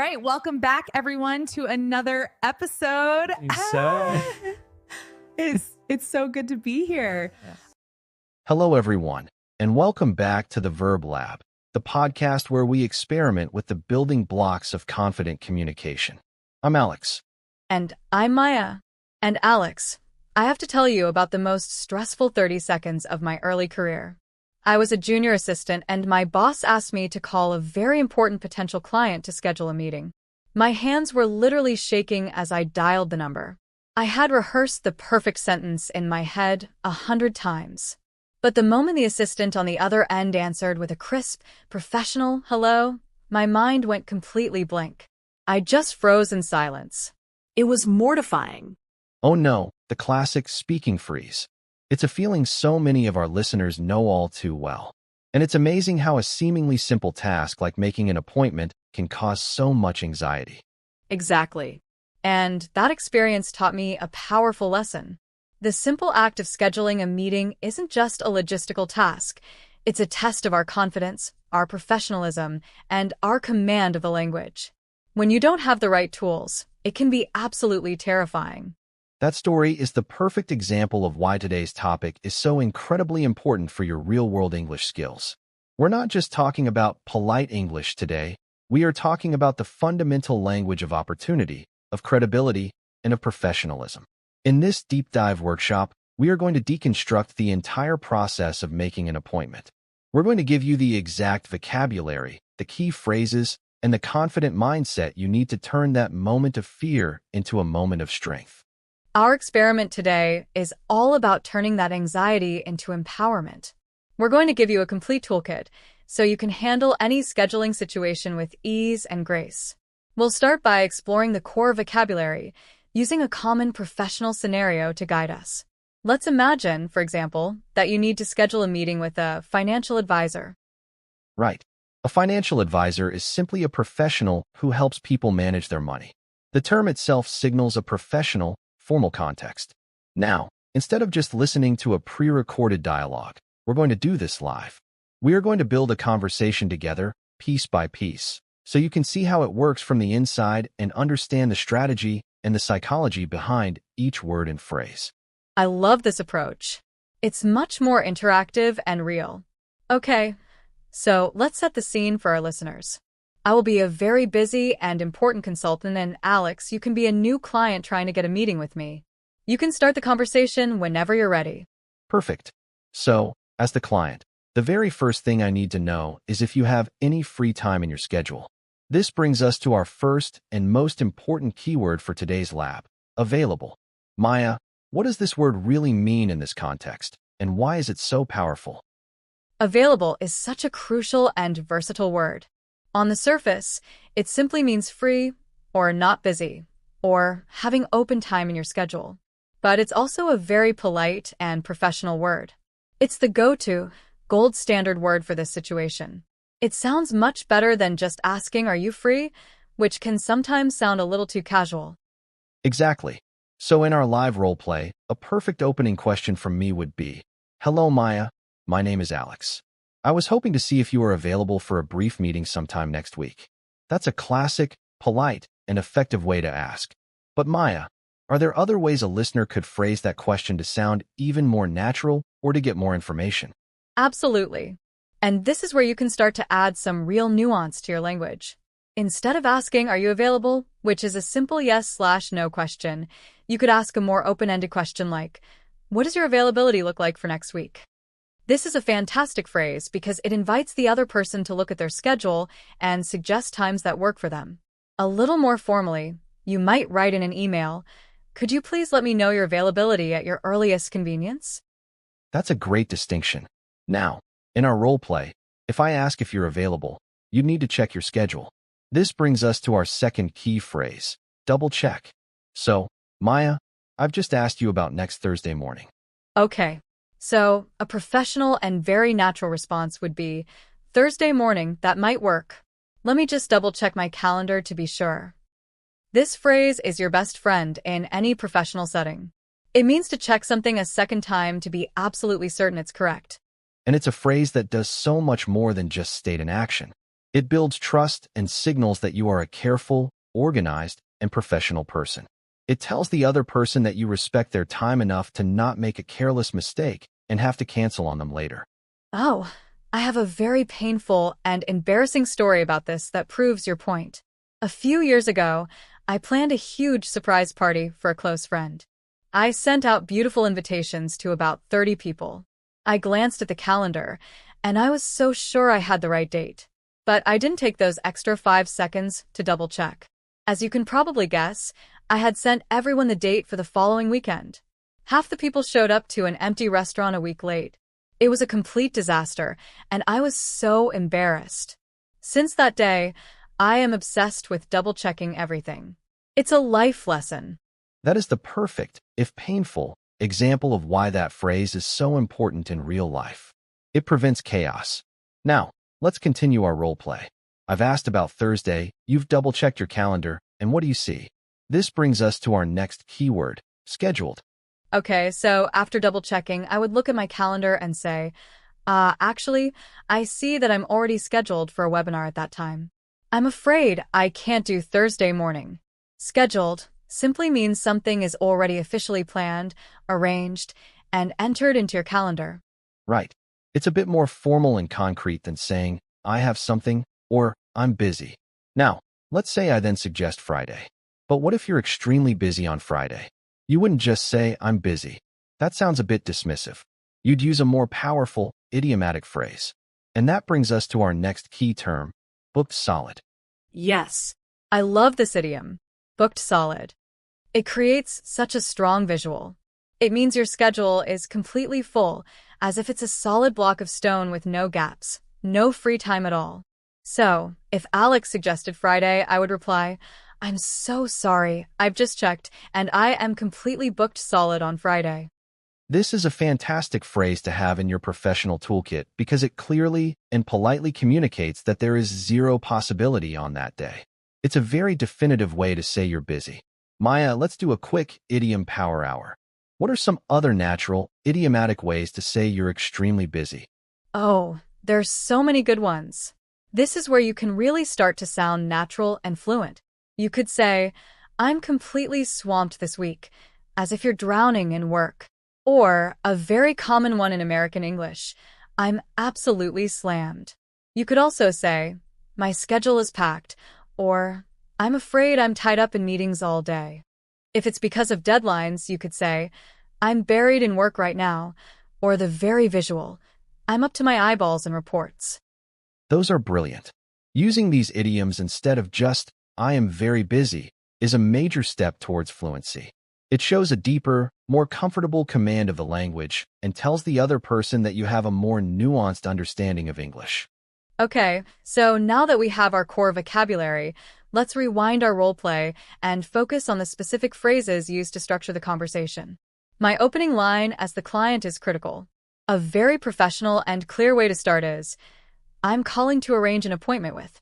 right. Welcome back, everyone, to another episode. It's so good to be here. Yes. Hello, everyone, and welcome back to the Verb Lab, the podcast where we experiment with the building blocks of confident communication. I'm Alex. And I'm Maya. And Alex, I have to tell you about the most stressful 30 seconds of my early career. I was a junior assistant and my boss asked me to call a very important potential client to schedule a meeting. My hands were literally shaking as I dialed the number. I had rehearsed the perfect sentence in my head 100 times. But the moment the assistant on the other end answered with a crisp, professional hello, my mind went completely blank. I just froze in silence. It was mortifying. Oh no, the classic speaking freeze. It's a feeling so many of our listeners know all too well. And it's amazing how a seemingly simple task like making an appointment can cause so much anxiety. Exactly. And that experience taught me a powerful lesson. The simple act of scheduling a meeting isn't just a logistical task. It's a test of our confidence, our professionalism, and our command of the language. When you don't have the right tools, it can be absolutely terrifying. That story is the perfect example of why today's topic is so incredibly important for your real-world English skills. We're not just talking about polite English today. We are talking about the fundamental language of opportunity, of credibility, and of professionalism. In this deep dive workshop, we are going to deconstruct the entire process of making an appointment. We're going to give you the exact vocabulary, the key phrases, and the confident mindset you need to turn that moment of fear into a moment of strength. Our experiment today is all about turning that anxiety into empowerment. We're going to give you a complete toolkit so you can handle any scheduling situation with ease and grace. We'll start by exploring the core vocabulary, using a common professional scenario to guide us. Let's imagine, for example, that you need to schedule a meeting with a financial advisor. Right. A financial advisor is simply a professional who helps people manage their money. The term itself signals a professional, formal context. Now, instead of just listening to a pre-recorded dialogue, we're going to do this live. We are going to build a conversation together, piece by piece, so you can see how it works from the inside and understand the strategy and the psychology behind each word and phrase. I love this approach. It's much more interactive and real. Okay, so let's set the scene for our listeners. I will be a very busy and important consultant, and Alex, you can be a new client trying to get a meeting with me. You can start the conversation whenever you're ready. Perfect. So, as the client, the very first thing I need to know is if you have any free time in your schedule. This brings us to our first and most important keyword for today's lab, available. Maya, what does this word really mean in this context, and why is it so powerful? Available is such a crucial and versatile word. On the surface, it simply means free, or not busy, or having open time in your schedule. But it's also a very polite and professional word. It's the go-to, gold standard word for this situation. It sounds much better than just asking, "Are you free?" which can sometimes sound a little too casual. Exactly. So in our live role play, a perfect opening question from me would be, "Hello, Maya. My name is Alex. I was hoping to see if you are available for a brief meeting sometime next week." That's a classic, polite, and effective way to ask. But Maya, are there other ways a listener could phrase that question to sound even more natural or to get more information? Absolutely. And this is where you can start to add some real nuance to your language. Instead of asking, "Are you available?" which is a simple yes/no question, you could ask a more open-ended question like, "What does your availability look like for next week?" This is a fantastic phrase because it invites the other person to look at their schedule and suggest times that work for them. A little more formally, you might write in an email, "Could you please let me know your availability at your earliest convenience?" That's a great distinction. Now, in our role play, if I ask if you're available, you need to check your schedule. This brings us to our second key phrase, double check. So, Maya, I've just asked you about next Thursday morning. Okay. So, a professional and very natural response would be, "Thursday morning, that might work. Let me just double check my calendar to be sure." This phrase is your best friend in any professional setting. It means to check something a second time to be absolutely certain it's correct. And it's a phrase that does so much more than just state an action. It builds trust and signals that you are a careful, organized, and professional person. It tells the other person that you respect their time enough to not make a careless mistake and have to cancel on them later. Oh, I have a very painful and embarrassing story about this that proves your point. A few years ago, I planned a huge surprise party for a close friend. I sent out beautiful invitations to about 30 people. I glanced at the calendar, and I was so sure I had the right date. But I didn't take those extra 5 seconds to double-check. As you can probably guess, I had sent everyone the date for the following weekend. Half the people showed up to an empty restaurant a week late. It was a complete disaster, and I was so embarrassed. Since that day, I am obsessed with double-checking everything. It's a life lesson. That is the perfect, if painful, example of why that phrase is so important in real life. It prevents chaos. Now, let's continue our role play. I've asked about Thursday, you've double-checked your calendar, and what do you see? This brings us to our next keyword, scheduled. Okay, so after double-checking, I would look at my calendar and say, actually, I see that I'm already scheduled for a webinar at that time. I'm afraid I can't do Thursday morning. Scheduled simply means something is already officially planned, arranged, and entered into your calendar. Right. It's a bit more formal and concrete than saying, I have something, or I'm busy. Now, let's say I then suggest Friday. But what if you're extremely busy on Friday? You wouldn't just say, I'm busy. That sounds a bit dismissive. You'd use a more powerful, idiomatic phrase. And that brings us to our next key term, booked solid. Yes. I love this idiom, booked solid. It creates such a strong visual. It means your schedule is completely full, as if it's a solid block of stone with no gaps, no free time at all. So, if Alex suggested Friday, I would reply, I'm so sorry, I've just checked, and I am completely booked solid on Friday. This is a fantastic phrase to have in your professional toolkit because it clearly and politely communicates that there is zero possibility on that day. It's a very definitive way to say you're busy. Maya, let's do a quick idiom power hour. What are some other natural, idiomatic ways to say you're extremely busy? Oh, there's so many good ones. This is where you can really start to sound natural and fluent. You could say, I'm completely swamped this week, as if you're drowning in work. Or, a very common one in American English, I'm absolutely slammed. You could also say, my schedule is packed, or I'm afraid I'm tied up in meetings all day. If it's because of deadlines, you could say, I'm buried in work right now, or the very visual, I'm up to my eyeballs in reports. Those are brilliant. Using these idioms instead of just, I am very busy, is a major step towards fluency. It shows a deeper, more comfortable command of the language and tells the other person that you have a more nuanced understanding of English. Okay, so now that we have our core vocabulary, let's rewind our role play and focus on the specific phrases used to structure the conversation. My opening line as the client is critical. A very professional and clear way to start is, I'm calling to arrange an appointment with.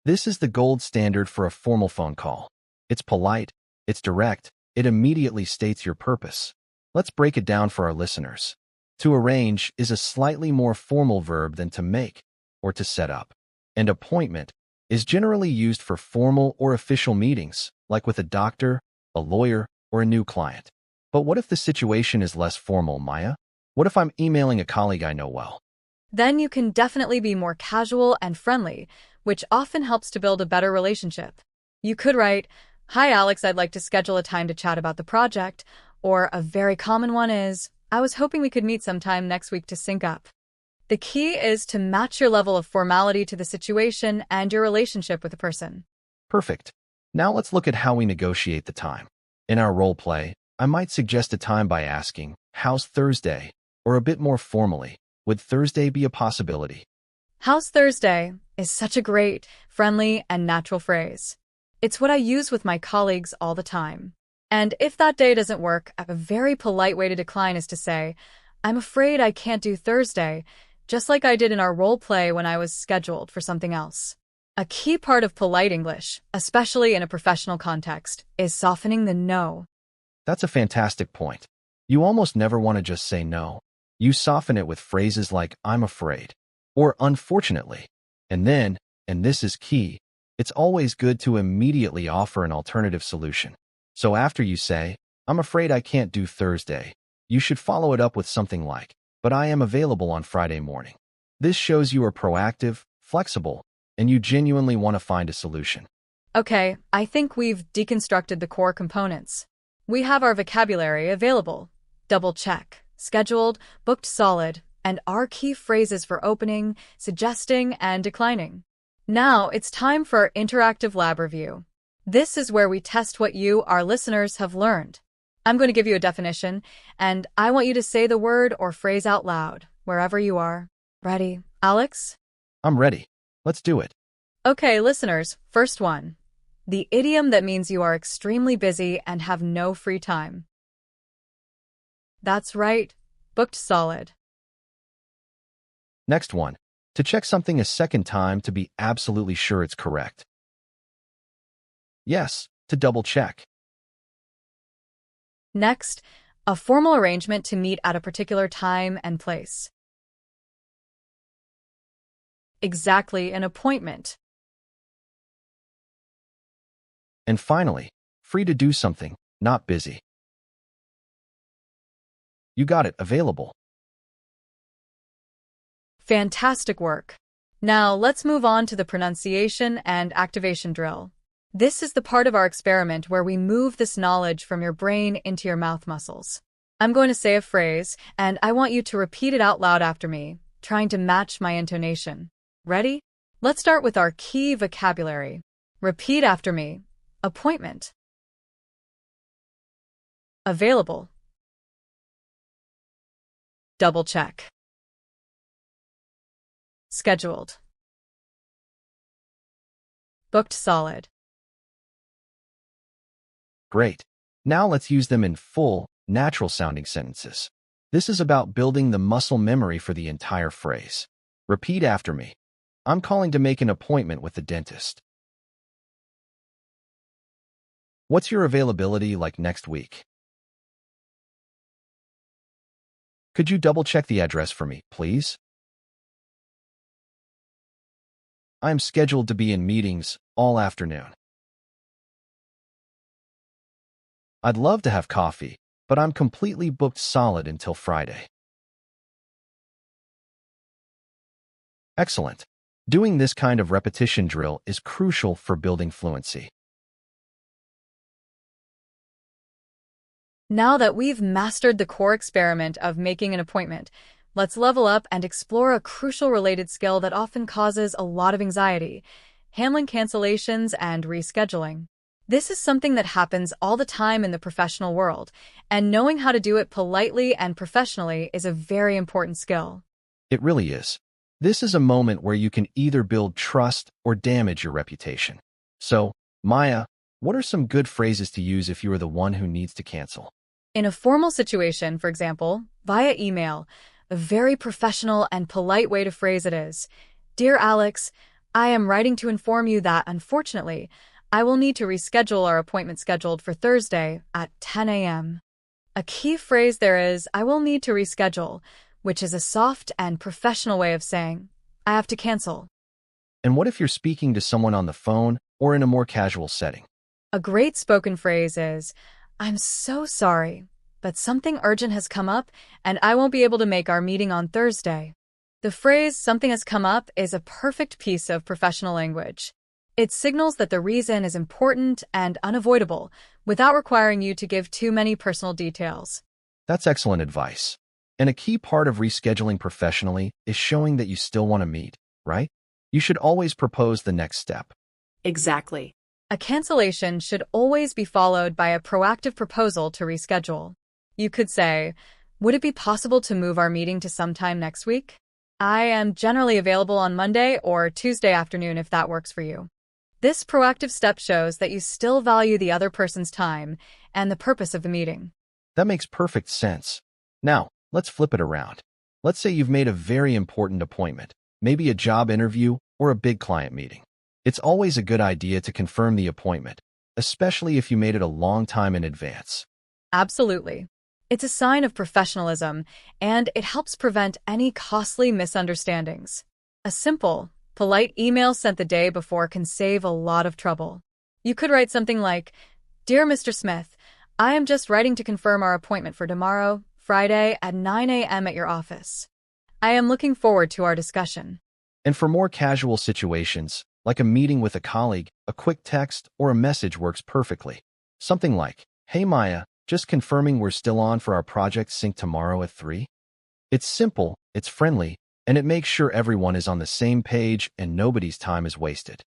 This is the gold standard for a formal phone call. It's polite, it's direct, it immediately states your purpose. Let's break it down for our listeners. To arrange is a slightly more formal verb than to make or to set up. And appointment is generally used for formal or official meetings, like with a doctor, a lawyer, or a new client. But what if the situation is less formal, Maya? What if I'm emailing a colleague I know well? Then you can definitely be more casual and friendly, which often helps to build a better relationship. You could write, Hi Alex, I'd like to schedule a time to chat about the project, or a very common one is, I was hoping we could meet sometime next week to sync up. The key is to match your level of formality to the situation and your relationship with the person. Perfect. Now let's look at how we negotiate the time. In our role play, I might suggest a time by asking, how's Thursday? Or a bit more formally, would Thursday be a possibility? How's Thursday is such a great, friendly, and natural phrase. It's what I use with my colleagues all the time. And if that day doesn't work, a very polite way to decline is to say, I'm afraid I can't do Thursday, just like I did in our role play when I was scheduled for something else. A key part of polite English, especially in a professional context, is softening the no. That's a fantastic point. You almost never want to just say no. You soften it with phrases like, I'm afraid, or unfortunately. And then, and this is key, it's always good to immediately offer an alternative solution. So after you say, "I'm afraid I can't do Thursday," you should follow it up with something like, "But I am available on Friday morning." This shows you are proactive, flexible, and you genuinely want to find a solution. Okay, I think we've deconstructed the core components. We have our vocabulary available, double check, scheduled, booked solid, and our key phrases for opening, suggesting, and declining. Now it's time for our interactive lab review. This is where we test what you, our listeners, have learned. I'm going to give you a definition, and I want you to say the word or phrase out loud, wherever you are. Ready, Alex? I'm ready. Let's do it. Okay, listeners, first one. The idiom that means you are extremely busy and have no free time. That's right, booked solid. Next one. To check something a second time to be absolutely sure it's correct. Yes, to double check. Next, a formal arrangement to meet at a particular time and place. Exactly, an appointment. And finally, free to do something, not busy. You got it, available. Fantastic work. Now let's move on to the pronunciation and activation drill. This is the part of our experiment where we move this knowledge from your brain into your mouth muscles. I'm going to say a phrase, and I want you to repeat it out loud after me, trying to match my intonation. Ready? Let's start with our key vocabulary. Repeat after me. Appointment. Available. Double check. Scheduled. Booked solid. Great. Now let's use them in full, natural-sounding sentences. This is about building the muscle memory for the entire phrase. Repeat after me. I'm calling to make an appointment with the dentist. What's your availability like next week? Could you double-check the address for me, please? I'm scheduled to be in meetings all afternoon. I'd love to have coffee, but I'm completely booked solid until Friday. Excellent. Doing this kind of repetition drill is crucial for building fluency. Now that we've mastered the core experiment of making an appointment, let's level up and explore a crucial related skill that often causes a lot of anxiety: handling cancellations and rescheduling. This is something that happens all the time in the professional world, and knowing how to do it politely and professionally is a very important skill. It really is. This is a moment where you can either build trust or damage your reputation. So, Maya, what are some good phrases to use if you are the one who needs to cancel? In a formal situation, for example, via email, a very professional and polite way to phrase it is, "Dear Alex, I am writing to inform you that, unfortunately, I will need to reschedule our appointment scheduled for Thursday at 10 a.m. A key phrase there is, "I will need to reschedule," which is a soft and professional way of saying, "I have to cancel." And what if you're speaking to someone on the phone or in a more casual setting? A great spoken phrase is, "I'm so sorry, but something urgent has come up and I won't be able to make our meeting on Thursday." The phrase "something has come up" is a perfect piece of professional language. It signals that the reason is important and unavoidable without requiring you to give too many personal details. That's excellent advice. And a key part of rescheduling professionally is showing that you still want to meet, right? You should always propose the next step. Exactly. A cancellation should always be followed by a proactive proposal to reschedule. You could say, "Would it be possible to move our meeting to sometime next week? I am generally available on Monday or Tuesday afternoon if that works for you." This proactive step shows that you still value the other person's time and the purpose of the meeting. That makes perfect sense. Now, let's flip it around. Let's say you've made a very important appointment, maybe a job interview or a big client meeting. It's always a good idea to confirm the appointment, especially if you made it a long time in advance. Absolutely. It's a sign of professionalism, and it helps prevent any costly misunderstandings. A simple, Polite emails sent the day before can save a lot of trouble. You could write something like, "Dear Mr. Smith, I am just writing to confirm our appointment for tomorrow, Friday at 9 a.m. at your office. I am looking forward to our discussion." And for more casual situations, like a meeting with a colleague, a quick text or a message works perfectly. Something like, "Hey Maya, just confirming we're still on for our project sync tomorrow at 3. It's simple, it's friendly, and it makes sure everyone is on the same page and nobody's time is wasted.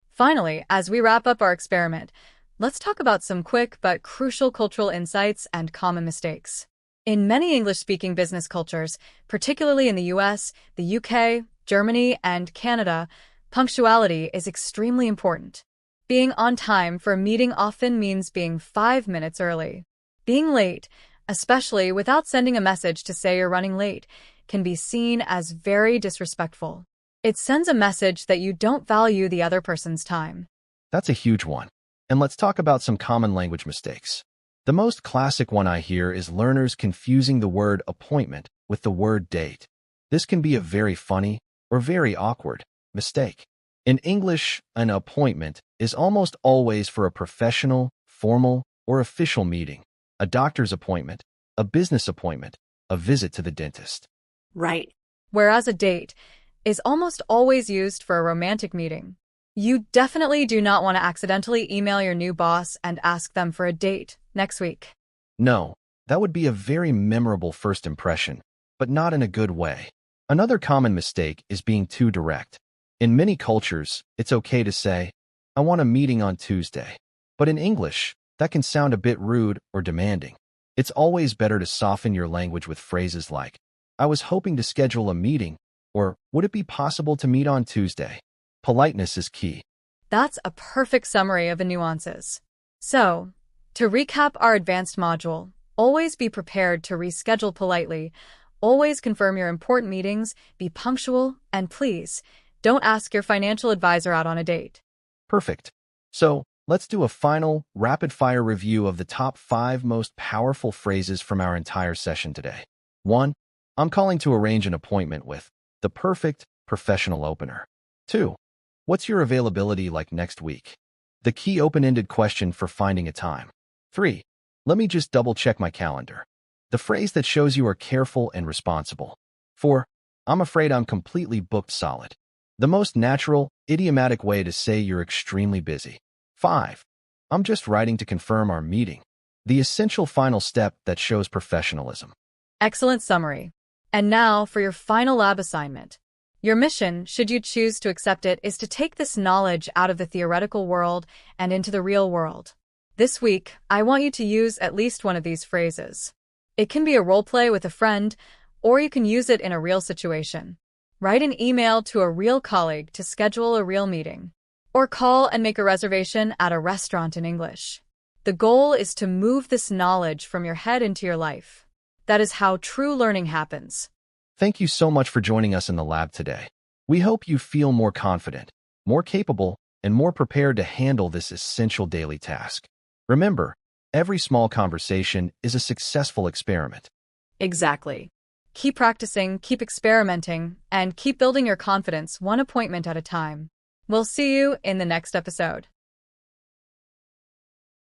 Finally, as we wrap up our experiment, let's talk about some quick but crucial cultural insights and common mistakes. In many English-speaking business cultures, particularly in the US, the UK, Germany, and Canada, punctuality is extremely important. Being on time for a meeting often means being 5 minutes early. Being late, especially without sending a message to say you're running late, can be seen as very disrespectful. It sends a message that you don't value the other person's time. That's a huge one. And let's talk about some common language mistakes. The most classic one I hear is learners confusing the word appointment with the word date. This can be a very funny or very awkward mistake. In English, an appointment is almost always for a professional, formal, or official meeting, a doctor's appointment, a business appointment, a visit to the dentist. Right. Whereas a date is almost always used for a romantic meeting. You definitely do not want to accidentally email your new boss and ask them for a date next week. No, that would be a very memorable first impression, but not in a good way. Another common mistake is being too direct. In many cultures, it's okay to say, "I want a meeting on Tuesday." But in English, that can sound a bit rude or demanding. It's always better to soften your language with phrases like, "I was hoping to schedule a meeting," or "Would it be possible to meet on Tuesday?" Politeness is key. That's a perfect summary of the nuances. So, to recap our advanced module, always be prepared to reschedule politely, always confirm your important meetings, be punctual, and please, don't ask your financial advisor out on a date. Perfect. So, let's do a final, rapid-fire review of the top 5 most powerful phrases from our entire session today. 1. I'm calling to arrange an appointment with. The perfect, professional opener. 2. What's your availability like next week? The key open-ended question for finding a time. 3. Let me just double-check my calendar. The phrase that shows you are careful and responsible. 4. I'm afraid I'm completely booked solid. The most natural, idiomatic way to say you're extremely busy. 5. I'm just writing to confirm our meeting. The essential final step that shows professionalism. Excellent summary. And now for your final lab assignment. Your mission, should you choose to accept it, is to take this knowledge out of the theoretical world and into the real world. This week, I want you to use at least one of these phrases. It can be a role play with a friend, or you can use it in a real situation. Write an email to a real colleague to schedule a real meeting, or call and make a reservation at a restaurant in English. The goal is to move this knowledge from your head into your life. That is how true learning happens. Thank you so much for joining us in the lab today. We hope you feel more confident, more capable, and more prepared to handle this essential daily task. Remember, every small conversation is a successful experiment. Exactly. Keep practicing, keep experimenting, and keep building your confidence one appointment at a time. We'll see you in the next episode.